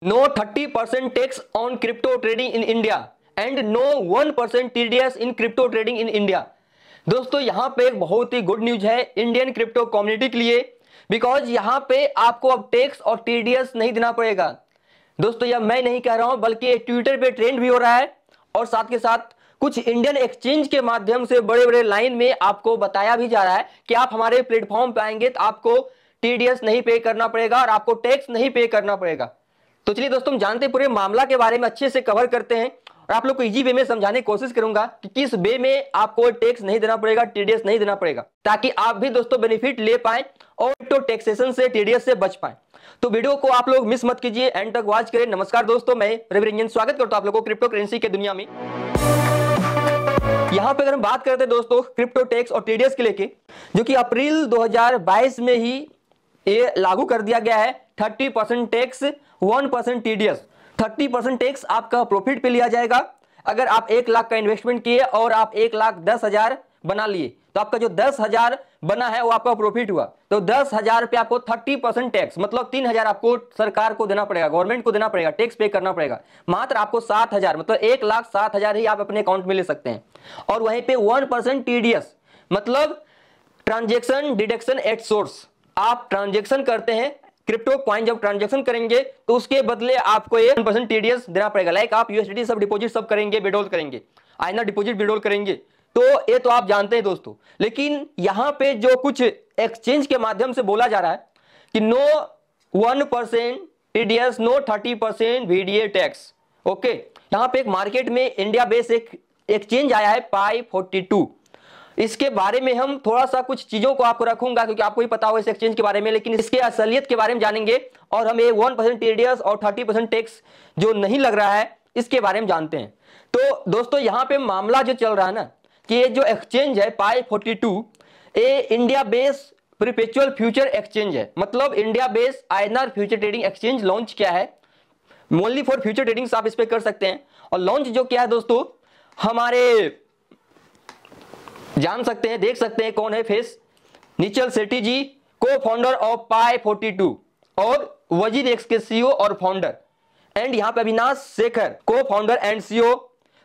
No 30% tax on crypto trading in India and no 1% TDS in crypto trading in India। दोस्तों यहाँ पे एक बहुत ही गुड न्यूज है इंडियन क्रिप्टो कम्युनिटी के लिए, बिकॉज यहाँ पे आपको अब टैक्स और टीडीएस नहीं देना पड़ेगा। दोस्तों यह मैं नहीं कह रहा हूं, बल्कि ट्विटर पे ट्रेंड भी हो रहा है और साथ के साथ कुछ इंडियन एक्सचेंज के माध्यम से बड़े बड़े लाइन में आपको बताया भी जा रहा है कि आप हमारे प्लेटफॉर्म पे आएंगे तो आपको टीडीएस नहीं पे करना पड़ेगा और आपको टैक्स नहीं पे करना पड़ेगा। तो चलिए दोस्तों, हम जानते हैं पूरे मामला के बारे में अच्छे से कवर करते हैं और आप लोग को इजी वे में समझाने की कोशिश करूंगा कि किस वे में आपको टैक्स नहीं देना पड़ेगा, टीडीएस नहीं देना पड़ेगा, ताकि आप भी दोस्तों बेनिफिट ले पाए और तो टैक्सेशन से, टीडीएस से बच पाए। तो वीडियो को आप लोग मिस मत कीजिए, एंड तक वॉच करें। नमस्कार दोस्तों, मैं रवि रंजन स्वागत करता हूं आप लोगों को क्रिप्टो करेंसी के दुनिया में। यहां पे अगर हम बात करते हैं दोस्तों क्रिप्टो टैक्स और टीडीएस के लेके, जो कि अप्रैल 2022 में ही ये लागू कर दिया गया है। 30% टैक्स, 1% टीडीएस। 30% टैक्स आपका प्रॉफिट पे लिया जाएगा। अगर आप 1 लाख का इन्वेस्टमेंट किए और आप 1,10,000 बना लिए, तो आपका जो 10,000 बना है वो आपका प्रॉफिट हुआ। तो 10,000 पे आपको 30% टैक्स, मतलब 3,000 आपको सरकार को देना पड़ेगा, गवर्नमेंट को देना पड़ेगा, टैक्स पे करना पड़ेगा। मात्र आपको 7,000, मतलब 1,07,000 ही आप अपने अकाउंट में ले सकते हैं। और वहीं पे 1% टीडीएस, मतलब ट्रांजेक्शन डिडक्शन एट सोर्स। आप ट्रांजेक्शन करते हैं क्रिप्टो कॉइन, जब ट्रांजेक्शन करेंगे तो उसके बदले आपको 1% टीडीएस देना पड़ेगा। लाइक आप यूएसडीटी सब डिपॉजिट सब करेंगे, विड्रॉल करेंगे, आईएनआर डिपॉजिट विड्रॉल करेंगे, तो ये तो आप जानते हैं दोस्तों। लेकिन यहां पे जो कुछ एक्सचेंज के माध्यम से बोला जा रहा है कि no 1% TDS, no 30% VDA tax. Okay, यहां पे एक मार्केट में इंडिया बेस एक एक्सचेंज आया है पाई42। इसके बारे में हम थोड़ा सा कुछ चीजों को आपको रखूंगा, क्योंकि आपको ही पता हो इस एक्सचेंज के बारे में, लेकिन इसके असलियत के बारे में जानेंगे और हम 1% टीडीएस और 30% टैक्स जो नहीं लग रहा है इसके बारे में जानते हैं। तो दोस्तों यहाँ पे मामला जो चल रहा है ना, कि ये जो एक्सचेंज है पाई42, ये India base perpetual future exchange है। मतलब India base INR future trading exchange launch किया है। ओनली फॉर फ्यूचर ट्रेडिंग आप इस पे कर सकते हैं। और लॉन्च जो किया है दोस्तों, हमारे जान सकते हैं, देख सकते हैं कौन है फेस, निचल सेठी जी, को फाउंडर ऑफ पाई42 और वजीर एक्स के सीईओ और फाउंडर, एंड यहां पे अविनाश शेखर, को फाउंडर एंड सीईओ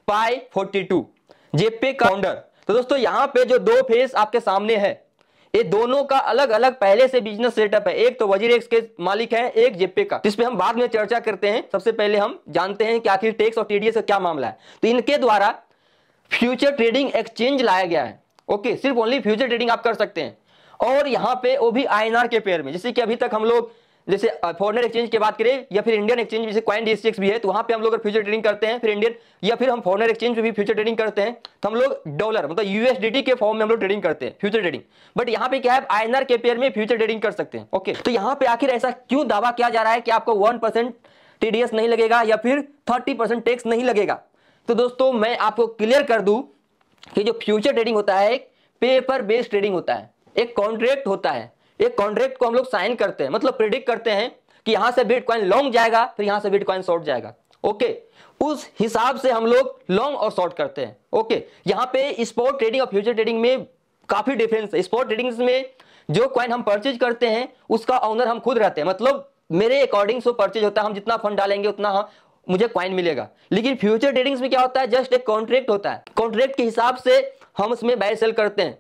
पाई42, जेपे का फाउंडर। तो दोस्तों यहां पे जो दो फेस आपके सामने है, ये दोनों का अलग अलग पहले से बिजनेस सेटअप है। एक तो वजीर एक्स के मालिक है, एक जेपे का, जिस पे हम बाद में चर्चा करते हैं। सबसे पहले हम जानते हैं कि आखिर टैक्स और टीडीएस का क्या मामला है। तो इनके द्वारा फ्यूचर ट्रेडिंग एक्सचेंज लाया गया है। ओके, सिर्फ ओनली फ्यूचर ट्रेडिंग आप कर सकते हैं, और यहाँ पे वो भी आईएनआर के पेयर में। जैसे कि अभी तक हम लोग जैसे फॉरेन एक्सचेंज की बात करें या फिर इंडियन एक्सचेंज जैसे कॉइन डीएक्स भी है, तो वहां पे हम लोग अगर फ्यूचर ट्रेडिंग करते हैं, फिर इंडियन या फिर हम फॉरेन एक्सचेंज पे भी फ्यूचर ट्रेडिंग करते हैं, तो हम लोग डॉलर मतलब यूएसडीटी के फॉर्म में हम लोग ट्रेडिंग करते हैं फ्यूचर ट्रेडिंग। बट यहाँ पे क्या है, आईएनआर के पेयर में फ्यूचर ट्रेडिंग कर सकते हैं। ओके, तो यहाँ पे आखिर ऐसा क्यों दावा किया जा रहा है कि आपको 1% टीडीएस नहीं लगेगा या फिर 30% टैक्स नहीं लगेगा? तो दोस्तों मैं आपको क्लियर कर दूं कि जो फ्यूचर ट्रेडिंग होता है पेपर बेस्ड ट्रेडिंग होता है, एक कॉन्ट्रैक्ट होता है। एक कॉन्ट्रैक्ट को हम लोग साइन करते हैं, मतलब प्रेडिक्ट करते हैं कि यहां से बिटकॉइन लॉन्ग जाएगा, फिर यहां से बिटकॉइन शॉर्ट जाएगा। ओके, उस हिसाब से हम लोग लॉन्ग और शॉर्ट करते हैं। ओके, यहां पे स्पॉट ट्रेडिंग और फ्यूचर ट्रेडिंग में काफी डिफरेंस है। स्पॉट ट्रेडिंग में जो कॉइन हम परचेज करते हैं उसका ऑनर हम खुद रहते हैं, मतलब मेरे अकॉर्डिंग सो परचेज होता है, हम जितना फंड डालेंगे उतना मुझे कॉइन मिलेगा। लेकिन फ्यूचर ट्रेडिंग्स में क्या होता है, जस्ट एक कॉन्ट्रैक्ट होता है, कॉन्ट्रैक्ट के हिसाब से हम उसमें बाय सेल करते हैं,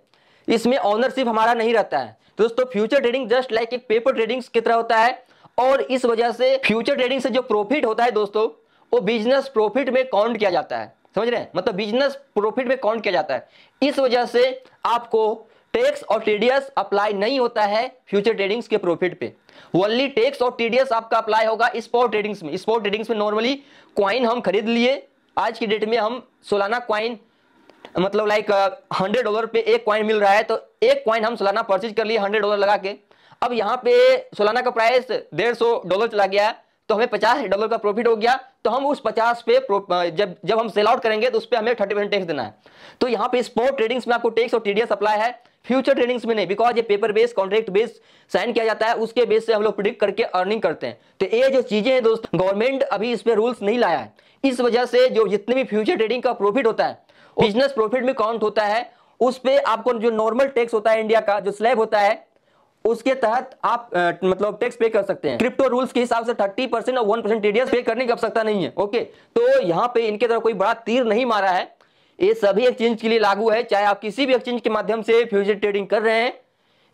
इसमें ऑनरशिप हमारा नहीं रहता है। दोस्तों फ्यूचर ट्रेडिंग जस्ट लाइक एक पेपर ट्रेडिंग की तरह होता है, और इस वजह से फ्यूचर ट्रेडिंग से जो प्रॉफिट होता है दोस्तों, वो बिजनेस प्रॉफिट में काउंट किया जाता है। समझ रहे हैं, मतलब बिजनेस प्रॉफिट में काउंट किया जाता है। इस वजह से आपको टैक्स और टीडीएस अप्लाई नहीं होता है फ्यूचर ट्रेडिंग्स के प्रॉफिट पे। ओनली टैक्स और टीडीएस आपका अप्लाई होगा स्पॉट ट्रेडिंग्स में। स्पॉट ट्रेडिंग्स में नॉर्मली कॉइन हम खरीद लिए, आज की डेट में हम सालाना कॉइन मतलब लाइक $100 पे एक कॉइन मिल रहा है, तो एक कॉइन हम सालाना परचेज कर लिए $100 लगा के। अब यहाँ पे सालाना का प्राइस $150 चला गया, तो हमें $50 का प्रॉफिट हो गया। तो हम उस 50 पे जब हम सेल आउट करेंगे तो उस पर हमें 30% टैक्स देना है। तो यहाँ पे स्पॉट ट्रेडिंग्स में आपको टैक्स और टीडीएस अप्लाई है, फ्यूचर ट्रेडिंग्स में नहीं, बिकॉज ये paper based contract based sign किया जाता है, उसके बेस से हम लोग प्रिडिक्ट करके अर्निंग करते हैं। तो ये जो चीजें हैं दोस्त, गवर्नमेंट अभी इस पे रूल्स नहीं लाया है। इस वजह से जो जितने भी फ्यूचर ट्रेडिंग का प्रॉफिट होता है बिजनेस प्रॉफिट में काउंट होता है, उस पे आपको जो नॉर्मल टैक्स होता है इंडिया का जो स्लैब होता है उसके तहत आप मतलब टैक्स पे कर सकते हैं। क्रिप्टो रूल्स के हिसाब से 30% और 1% टीडीएस पे करने की आवश्यकता नहीं है। ओके, तो यहाँ पे इनके तरफ कोई बड़ा तीर नहीं मारा है, ये सभी एक्सचेंज के लिए लागू है। चाहे आप किसी भी एक्सचेंज के माध्यम से फ्यूचर ट्रेडिंग कर रहे हैं,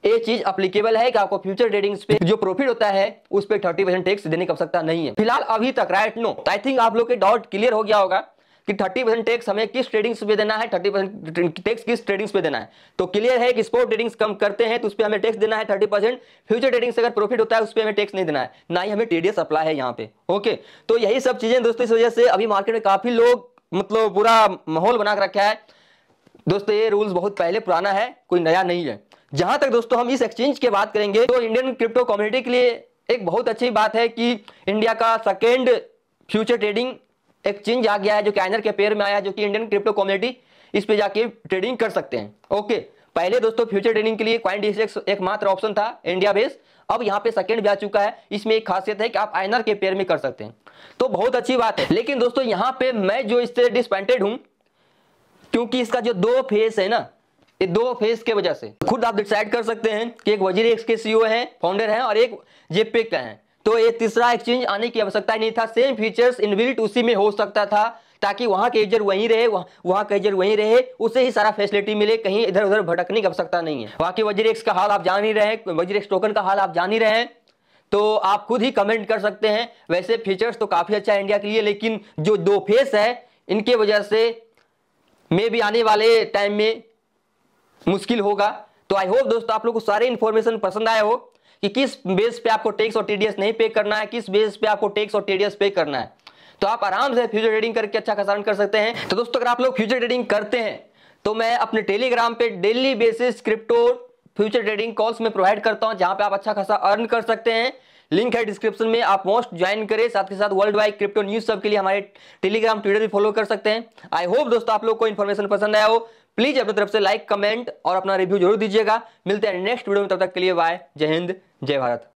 ये चीज अप्लीकेबल है कि आपको फ्यूचर ट्रेडिंग पे जो प्रॉफिट होता है उस पे 30% टैक्स देने की आवश्यकता नहीं है फिलहाल अभी तक, राइट नो। आई थिंक आप लोग के डाउट क्लियर हो गया होगा कि 30% टैक्स हमें किस ट्रेडिंग्स पे देना है, 30% टैक्स किस ट्रेडिंग्स पे देना है। तो क्लियर है कि स्पॉट ट्रेडिंग्स कम करते हैं तो उस पे हमें टैक्स देना है 30%, फ्यूचर ट्रेडिंग से अगर प्रॉफिट होता है उस पे हमें टैक्स नहीं देना है, ना ही हमें टीडीएस अप्लाई है यहाँ पे। ओके, तो यही सब चीजें दोस्तों, इस वजह से अभी मार्केट में काफी लोग मतलब बुरा माहौल बना के रखा है। दोस्तों ये रूल्स बहुत पहले पुराना है, कोई नया नहीं है। जहां तक दोस्तों हम इस एक्सचेंज की बात करेंगे तो इंडियन क्रिप्टो कम्युनिटी के लिए एक बहुत अच्छी बात है कि इंडिया का सेकेंड फ्यूचर ट्रेडिंग एक्सचेंज आ गया है, जो कि आइनर के पेयर में आया, जो कि इंडियन क्रिप्टो कम्युनिटी इस पे जाके ट्रेडिंग कर सकते हैं। ओके, पहले दोस्तों फ्यूचर ट्रेडिंग के लिए CoinDesk एकमात्र ऑप्शन था इंडिया बेस, अब यहाँ पे सेकेंड भी आ चुका है। इसमें एक खासियत है कि आप आइनर के पेयर में कर सकते हैं, तो बहुत अच्छी बात है। लेकिन दोस्तों यहाँ पे मैं जो इससे डिसअपॉइंटेड हूं, क्योंकि इसका जो दो फेस है ना, ये दो फेस के वजह से खुद आप डिसाइड कर सकते हैं कि एक WazirX के CEO हैं, फाउंडर हैं, और एक JPEG का है। तो ये तीसरा एक्सचेंज आने की आवश्यकता नहीं था, सेम फीचर्स इनबिल्ट उसी में हो सकता था, ताकि वहां के यूजर वहीं रहे, वहां का यूजर वहीं रहे, उसे ही सारा फैसिलिटी मिले, कहीं इधर उधर भटकने की आवश्यकता नहीं है। बाकी WazirX का हाल आप जान ही रहे हैं, WazirX टोकन का हाल आप जान ही रहे हैं, तो आप खुद ही कमेंट कर सकते हैं। वैसे फीचर्स तो काफी अच्छा है इंडिया के लिए, लेकिन जो दो फेस है इनके वजह से मे भी आने वाले टाइम में मुश्किल होगा। तो आई होप दोस्तों आप लोग को सारे इन्फॉर्मेशन पसंद आया हो कि किस बेस पे आपको टैक्स और टीडीएस नहीं पे करना है, किस बेस पे आपको टैक्स और टीडीएस पे करना है। तो आप आराम से फ्यूचर ट्रेडिंग करके अच्छा खासा अर्न कर सकते हैं। तो दोस्तों अगर आप लोग फ्यूचर ट्रेडिंग करते हैं तो मैं अपने टेलीग्राम पे daily basis crypto future trading calls में प्रोवाइड करता हूं, जहां पे आप अच्छा खासा अर्न कर सकते हैं। लिंक है डिस्क्रिप्शन में, आप मोस्ट ज्वाइन करें। साथ के साथ वर्ल्ड वाइड क्रिप्टो न्यूज सब के लिए हमारे टेलीग्राम ट्विटर भी फॉलो कर सकते हैं। आई होप दोस्तों आप लोग को इन्फॉर्मेशन पसंद आया हो। प्लीज अपनी तरफ से लाइक, कमेंट और अपना रिव्यू जरूर दीजिएगा। मिलते हैं नेक्स्ट वीडियो में, तब तक के लिए बाय, जय हिंद, जय भारत।